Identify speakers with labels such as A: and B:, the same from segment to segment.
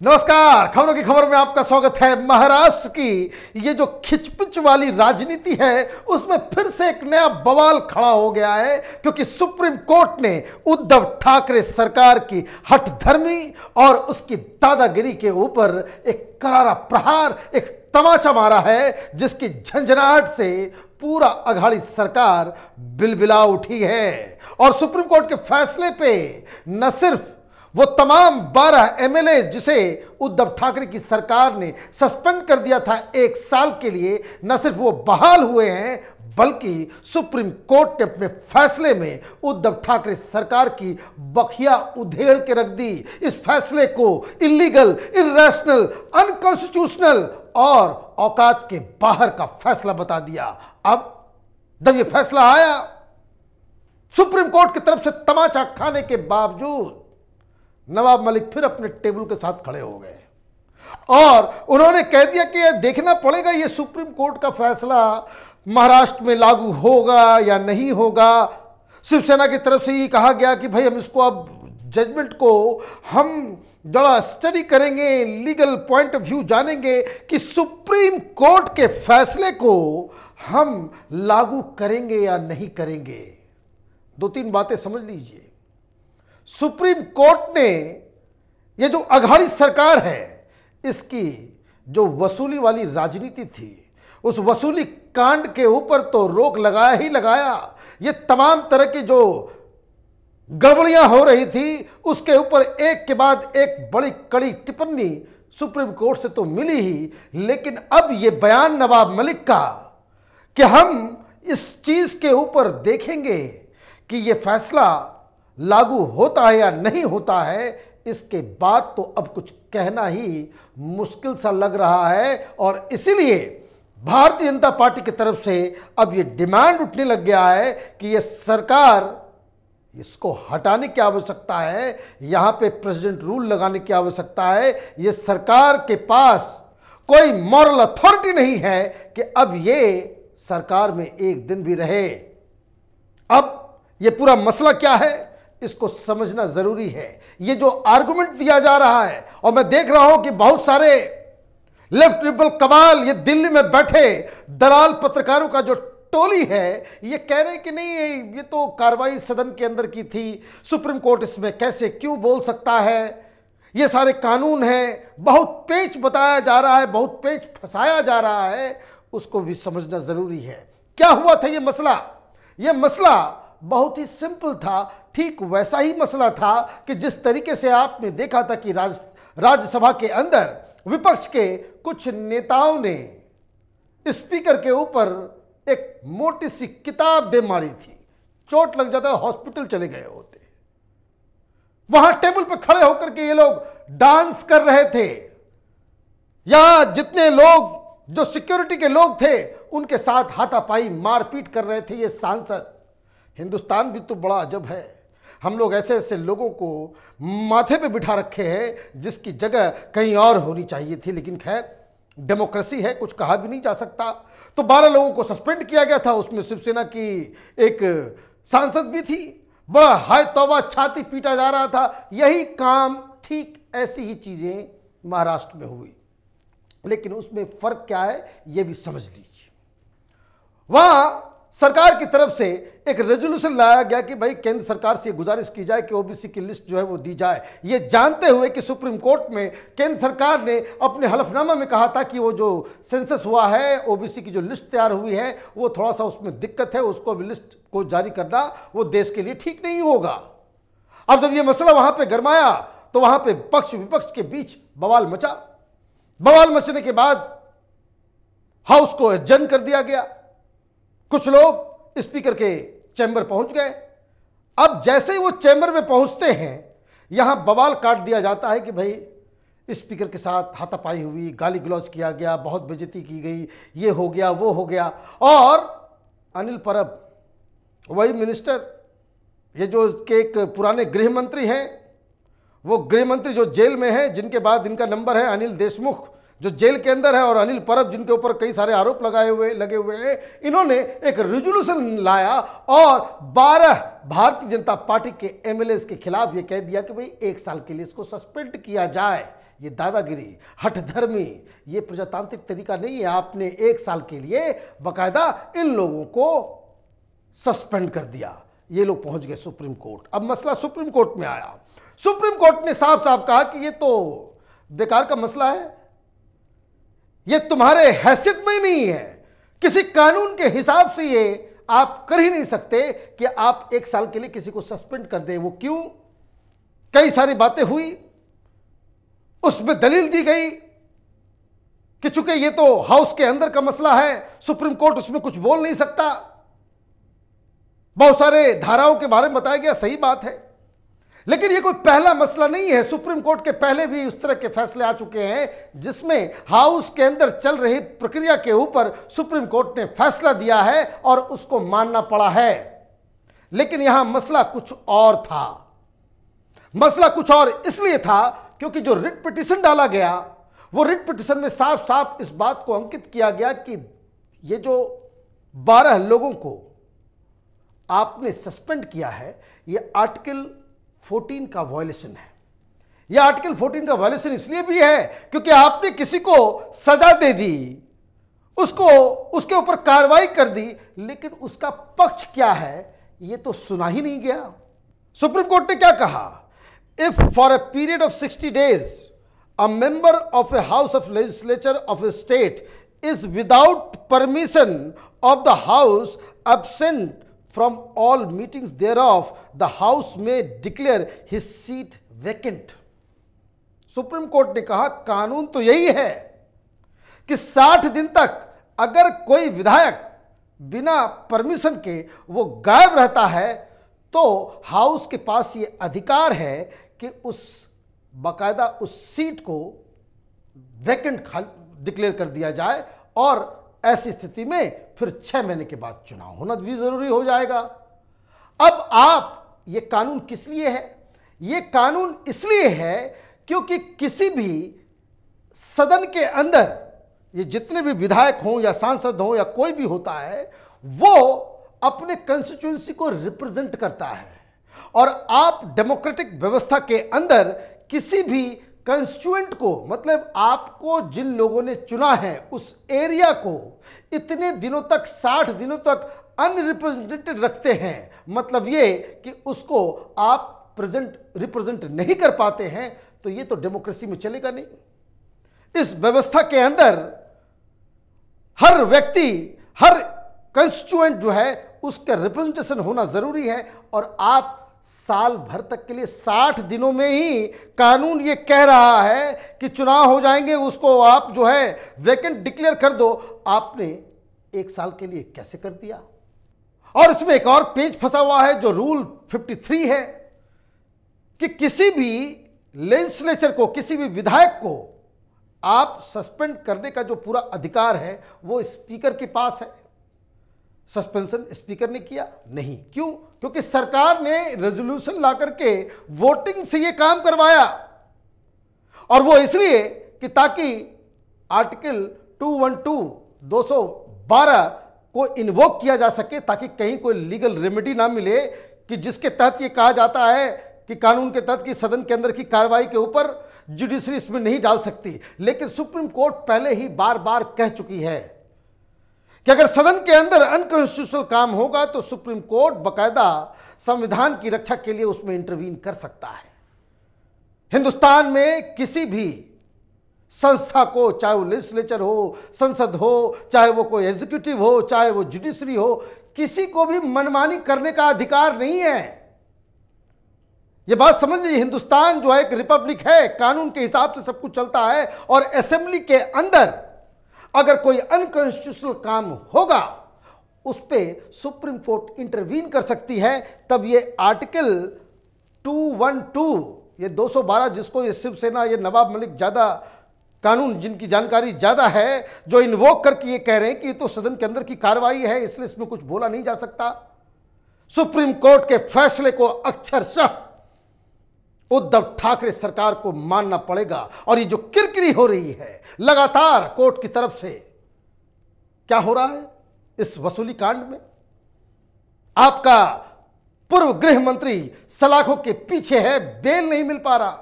A: नमस्कार, खबरों की खबर में आपका स्वागत है। महाराष्ट्र की ये जो खिचपिच वाली राजनीति है उसमें फिर से एक नया बवाल खड़ा हो गया है, क्योंकि सुप्रीम कोर्ट ने उद्धव ठाकरे सरकार की हठधर्मी और उसकी दादागिरी के ऊपर एक करारा प्रहार, एक तमाचा मारा है, जिसकी झंझनाहट से पूरा अघाड़ी सरकार बिलबिला उठी है। और सुप्रीम कोर्ट के फैसले पे न सिर्फ वो तमाम 12 एमएलए जिसे उद्धव ठाकरे की सरकार ने सस्पेंड कर दिया था 1 साल के लिए, न सिर्फ वो बहाल हुए हैं, बल्कि सुप्रीम कोर्ट ने अपने फैसले में उद्धव ठाकरे सरकार की बखिया उधेड़ के रख दी। इस फैसले को इलीगल, इर्रेशनल, अनकॉन्स्टिट्यूशनल और औकात के बाहर का फैसला बता दिया। अब जब ये फैसला आया, सुप्रीम कोर्ट की तरफ से तमाचा खाने के बावजूद नवाब मलिक फिर अपने टेबल के साथ खड़े हो गए और उन्होंने कह दिया कि यह देखना पड़ेगा ये सुप्रीम कोर्ट का फैसला महाराष्ट्र में लागू होगा या नहीं होगा। शिवसेना की तरफ से ये कहा गया कि भाई हम इसको अब जजमेंट को हम जरा स्टडी करेंगे, लीगल पॉइंट ऑफ व्यू जानेंगे कि सुप्रीम कोर्ट के फैसले को हम लागू करेंगे या नहीं करेंगे। 2-3 बातें समझ लीजिए। सुप्रीम कोर्ट ने ये जो अघाड़ी सरकार है, इसकी जो वसूली वाली राजनीति थी, उस वसूली कांड के ऊपर तो रोक लगाया ही लगाया। ये तमाम तरह की जो गड़बड़ियां हो रही थी उसके ऊपर एक के बाद एक बड़ी कड़ी टिप्पणी सुप्रीम कोर्ट से तो मिली ही, लेकिन अब ये बयान नवाब मलिक का कि हम इस चीज के ऊपर देखेंगे कि ये फैसला लागू होता है या नहीं होता है, इसके बाद तो अब कुछ कहना ही मुश्किल सा लग रहा है। और इसीलिए भारतीय जनता पार्टी की तरफ से अब ये डिमांड उठने लग गया है कि ये सरकार, इसको हटाने की आवश्यकता है, यहाँ पे प्रेसिडेंट रूल लगाने की आवश्यकता है। ये सरकार के पास कोई मॉरल अथॉरिटी नहीं है कि अब ये सरकार में एक दिन भी रहे। अब ये पूरा मसला क्या है, इसको समझना जरूरी है। ये जो आर्गुमेंट दिया जा रहा है, और मैं देख रहा हूं कि बहुत सारे लेफ्ट लिबरल कमाल, ये दिल्ली में बैठे दलाल पत्रकारों का जो टोली है, ये कह रहे हैं कि नहीं ये तो कार्रवाई सदन के अंदर की थी, सुप्रीम कोर्ट इसमें कैसे क्यों बोल सकता है, ये सारे कानून हैं। बहुत पेच बताया जा रहा है, बहुत पेच फंसाया जा रहा है, उसको भी समझना जरूरी है। क्या हुआ था ये मसला? ये मसला बहुत ही सिंपल था। ठीक वैसा ही मसला था कि जिस तरीके से आपने देखा था कि राज्यसभा के अंदर विपक्ष के कुछ नेताओं ने स्पीकर के ऊपर एक मोटी सी किताब दे मारी थी, चोट लग जाता, हॉस्पिटल चले गए होते। वहां टेबल पर खड़े होकर के ये लोग डांस कर रहे थे, या जितने लोग जो सिक्योरिटी के लोग थे उनके साथ हाथापाई मारपीट कर रहे थे ये सांसद। हिंदुस्तान भी तो बड़ा अजब है, हम लोग ऐसे ऐसे लोगों को माथे पे बिठा रखे हैं जिसकी जगह कहीं और होनी चाहिए थी। लेकिन खैर, डेमोक्रेसी है, कुछ कहा भी नहीं जा सकता। तो 12 लोगों को सस्पेंड किया गया था, उसमें शिवसेना की एक सांसद भी थी। बड़ा हाय तौबा, छाती पीटा जा रहा था। यही काम, ठीक ऐसी ही चीजें महाराष्ट्र में हुई, लेकिन उसमें फर्क क्या है ये भी समझ लीजिए। वहां सरकार की तरफ से एक रेजोल्यूशन लाया गया कि भाई केंद्र सरकार से गुजारिश की जाए कि ओबीसी की लिस्ट जो है वो दी जाए, ये जानते हुए कि सुप्रीम कोर्ट में केंद्र सरकार ने अपने हलफनामा में कहा था कि वो जो सेंसस हुआ है, ओबीसी की जो लिस्ट तैयार हुई है, वो थोड़ा सा उसमें दिक्कत है, उसको अभी लिस्ट को जारी करना वो देश के लिए ठीक नहीं होगा। अब जब ये मसला वहां पर गरमाया तो वहां पर पक्ष विपक्ष के बीच बवाल मचा। बवाल मचने के बाद हाउस को एडजर्न कर दिया गया। कुछ लोग स्पीकर के चैम्बर पहुंच गए। अब जैसे ही वो चैम्बर में पहुंचते हैं, यहां बवाल काट दिया जाता है कि भाई स्पीकर के साथ हाथापाई हुई, गाली गलौज किया गया, बहुत बेइज्जती की गई, ये हो गया वो हो गया। और अनिल परब, वही मिनिस्टर, ये जो के एक पुराने गृह मंत्री हैं, वो गृह मंत्री जो जेल में है, जिनके बाद इनका नंबर है अनिल देशमुख, जो जेल के अंदर है, और अनिल परब जिनके ऊपर कई सारे आरोप लगे हुए हैं, इन्होंने एक रेजोल्यूशन लाया और 12 भारतीय जनता पार्टी के एमएलए के खिलाफ ये कह दिया कि भाई 1 साल के लिए इसको सस्पेंड किया जाए। ये दादागिरी, हठधर्मी, ये प्रजातांत्रिक तरीका नहीं है। आपने 1 साल के लिए बाकायदा इन लोगों को सस्पेंड कर दिया। ये लोग पहुंच गए सुप्रीम कोर्ट। अब मसला सुप्रीम कोर्ट में आया। सुप्रीम कोर्ट ने साफ साफ कहा कि ये तो बेकार का मसला है, ये तुम्हारे हैसियत में ही नहीं है, किसी कानून के हिसाब से ये आप कर ही नहीं सकते कि आप 1 साल के लिए किसी को सस्पेंड कर दें। वो क्यों? कई सारी बातें हुई, उसमें दलील दी गई कि चूंकि ये तो हाउस के अंदर का मसला है, सुप्रीम कोर्ट उसमें कुछ बोल नहीं सकता। बहुत सारे धाराओं के बारे में बताया गया, सही बात है, लेकिन ये कोई पहला मसला नहीं है। सुप्रीम कोर्ट के पहले भी उस तरह के फैसले आ चुके हैं जिसमें हाउस के अंदर चल रही प्रक्रिया के ऊपर सुप्रीम कोर्ट ने फैसला दिया है और उसको मानना पड़ा है। लेकिन यहां मसला कुछ और था। मसला कुछ और इसलिए था क्योंकि जो रिट पिटीशन डाला गया, वो रिट पिटीशन में साफ साफ इस बात को अंकित किया गया कि ये जो 12 लोगों को आपने सस्पेंड किया है, ये आर्टिकल 14 का वायलेशन है। यह आर्टिकल 14 का वायलेशन इसलिए भी है क्योंकि आपने किसी को सजा दे दी, उसको उसके ऊपर कार्रवाई कर दी, लेकिन उसका पक्ष क्या है यह तो सुना ही नहीं गया। सुप्रीम कोर्ट ने क्या कहा? If for a period of 60 days a member of a house of legislature of a state is without permission of the house absent from all meetings thereof, the house may declare his seat vacant. Supreme court ने कहा कानून तो यही है कि 60 दिन तक अगर कोई विधायक बिना परमिशन के वो गायब रहता है तो हाउस के पास ये अधिकार है कि उस बाकायदा उस सीट को वैकेंट डिक्लेयर कर दिया जाए, और ऐसी स्थिति में फिर 6 महीने के बाद चुनाव होना भी जरूरी हो जाएगा। अब आप ये कानून किस लिए है? ये कानून इसलिए है क्योंकि किसी भी सदन के अंदर ये जितने भी विधायक हों या सांसद हों या कोई भी होता है, वो अपने कंस्टिट्यूएंसी को रिप्रेजेंट करता है। और आप डेमोक्रेटिक व्यवस्था के अंदर किसी भी कंस्टिट्यूएंट को, मतलब आपको जिन लोगों ने चुना है उस एरिया को इतने दिनों तक, 60 दिनों तक अनरिप्रेजेंटेड रखते हैं। मतलब ये कि उसको आप रिप्रेजेंट नहीं कर पाते हैं, तो ये तो डेमोक्रेसी में चलेगा नहीं। इस व्यवस्था के अंदर हर व्यक्ति, हर कंस्टिट्यूएंट जो है उसका रिप्रेजेंटेशन होना जरूरी है। और आप साल भर तक के लिए 60 दिनों में ही कानून ये कह रहा है कि चुनाव हो जाएंगे, उसको आप जो है वैकेंट डिक्लेयर कर दो। आपने 1 साल के लिए कैसे कर दिया? और इसमें एक और पेज फंसा हुआ है जो रूल 53 है कि किसी भी लेजिस्लेचर को, किसी भी विधायक को आप सस्पेंड करने का जो पूरा अधिकार है वो स्पीकर के पास है। सस्पेंशन स्पीकर ने किया नहीं। क्यों? क्योंकि सरकार ने रेजोल्यूशन ला करके वोटिंग से ये काम करवाया, और वो इसलिए कि ताकि आर्टिकल 212 को इन्वोक किया जा सके, ताकि कहीं कोई लीगल रेमेडी ना मिले कि जिसके तहत ये कहा जाता है कि कानून के तहत कि सदन के अंदर की कार्रवाई के ऊपर जुडिशरी इसमें नहीं डाल सकती। लेकिन सुप्रीम कोर्ट पहले ही बार बार कह चुकी है कि अगर सदन के अंदर अनकॉन्स्टिट्यूशनल काम होगा तो सुप्रीम कोर्ट बकायदा संविधान की रक्षा के लिए उसमें इंटरवीन कर सकता है। हिंदुस्तान में किसी भी संस्था को, चाहे वो लेजिस्लेचर हो, संसद हो, चाहे वो कोई एग्जीक्यूटिव हो, चाहे वो जुडिशरी हो, किसी को भी मनमानी करने का अधिकार नहीं है। ये बात समझ लीजिए, हिंदुस्तान जो है एक रिपब्लिक है, कानून के हिसाब से सब कुछ चलता है। और असेंबली के अंदर अगर कोई अनकॉन्स्टिट्यूशनल काम होगा उस पर सुप्रीम कोर्ट इंटरवीन कर सकती है। तब ये आर्टिकल 212, ये 212 जिसको ये शिवसेना, ये नवाब मलिक ज़्यादा कानून जिनकी जानकारी ज़्यादा है, जो इन्वोक करके ये कह रहे हैं कि ये तो सदन के अंदर की कार्रवाई है, इसलिए इसमें कुछ बोला नहीं जा सकता। सुप्रीम कोर्ट के फैसले को अक्षरशः उद्धव ठाकरे सरकार को मानना पड़ेगा। और ये जो किरकिरी हो रही है लगातार कोर्ट की तरफ से, क्या हो रहा है इस वसूली कांड में? आपका पूर्व गृह मंत्री सलाखों के पीछे है, बेल नहीं मिल पा रहा।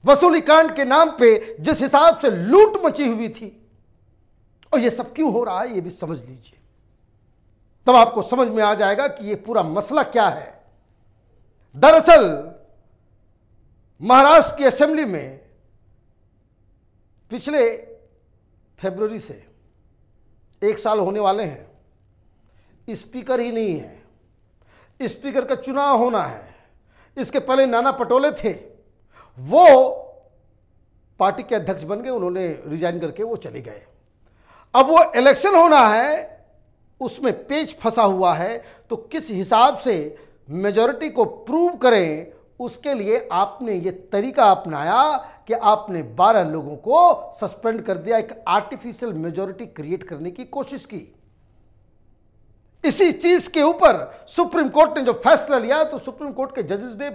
A: वसूली कांड के नाम पे जिस हिसाब से लूट मची हुई थी, और ये सब क्यों हो रहा है ये भी समझ लीजिए, तब आपको समझ में आ जाएगा कि ये पूरा मसला क्या है। दरअसल महाराष्ट्र की असेंबली में पिछले फरवरी से 1 साल होने वाले हैं, स्पीकर ही नहीं है। स्पीकर का चुनाव होना है। इसके पहले नाना पटोले थे, वो पार्टी के अध्यक्ष बन गए, उन्होंने रिजाइन करके वो चले गए। अब वो इलेक्शन होना है, उसमें पेच फंसा हुआ है, तो किस हिसाब से मेजॉरिटी को प्रूव करें, उसके लिए आपने ये तरीका अपनाया कि आपने 12 लोगों को सस्पेंड कर दिया, एक आर्टिफिशियल मेजॉरिटी क्रिएट करने की कोशिश की। इसी चीज के ऊपर सुप्रीम कोर्ट ने जो फैसला लिया, तो सुप्रीम कोर्ट के जजेस ने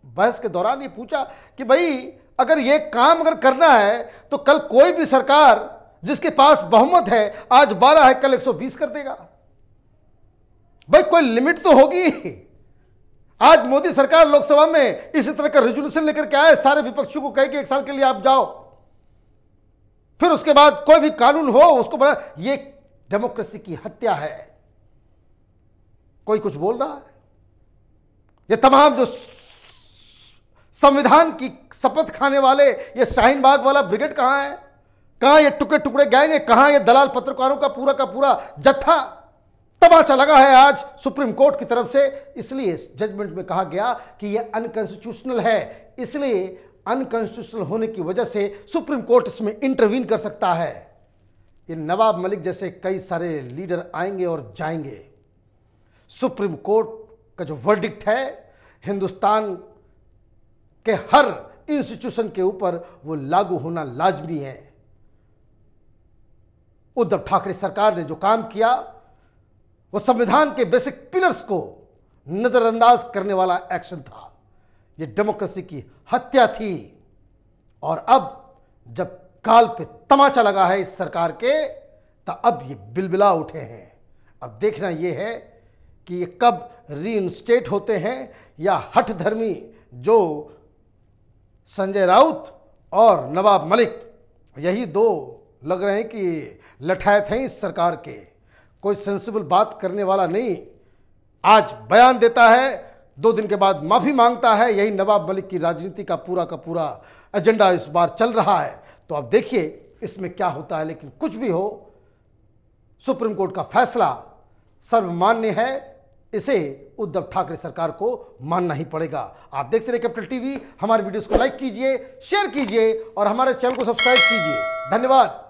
A: बहस के दौरान ये पूछा कि भाई अगर ये काम अगर करना है तो कल कोई भी सरकार जिसके पास बहुमत है, आज 12 है कल 120 कर देगा। भाई कोई लिमिट तो होगी। आज मोदी सरकार लोकसभा में इसी तरह का रेजोल्यूशन लेकर के आए, सारे विपक्षियों को कहे कि 1 साल के लिए आप जाओ, फिर उसके बाद कोई भी कानून हो उसको बना, ये डेमोक्रेसी की हत्या है। कोई कुछ बोल रहा है? ये तमाम जो संविधान की शपथ खाने वाले ये शाहीन बाग वाला ब्रिगेड कहां है? कहां ये टुकड़े टुकड़े गैंग है? कहां ये दलाल पत्रकारों का पूरा जत्था? तमाचा लगा है आज सुप्रीम कोर्ट की तरफ से। इसलिए जजमेंट में कहा गया कि यह अनकॉन्स्टिट्यूशनल है, इसलिए अनकॉन्स्टिट्यूशनल होने की वजह से सुप्रीम कोर्ट इसमें इंटरवीन कर सकता है। ये नवाब मलिक जैसे कई सारे लीडर आएंगे और जाएंगे। सुप्रीम कोर्ट का जो वर्डिक्ट है हिंदुस्तान के हर इंस्टीट्यूशन के ऊपर वो लागू होना लाजमी है। उद्धव ठाकरे सरकार ने जो काम किया वो संविधान के बेसिक पिलर्स को नजरअंदाज करने वाला एक्शन था। ये डेमोक्रेसी की हत्या थी। और अब जब काल पे तमाचा लगा है इस सरकार के, तो अब ये बिलबिला उठे हैं। अब देखना यह है कि ये कब रीइंस्टेट होते हैं, या हठधर्मी जो संजय राउत और नवाब मलिक, यही 2 लग रहे हैं कि लठायत हैं इस सरकार के। कोई सेंसिबल बात करने वाला नहीं। आज बयान देता है, 2 दिन के बाद माफी मांगता है। यही नवाब मलिक की राजनीति का पूरा एजेंडा इस बार चल रहा है। तो अब देखिए इसमें क्या होता है। लेकिन कुछ भी हो, सुप्रीम कोर्ट का फैसला सर्वमान्य है, इसे उद्धव ठाकरे सरकार को मानना ही पड़ेगा। आप देखते रहिए कैपिटल टीवी। हमारे वीडियोस को लाइक कीजिए, शेयर कीजिए और हमारे चैनल को सब्सक्राइब कीजिए। धन्यवाद।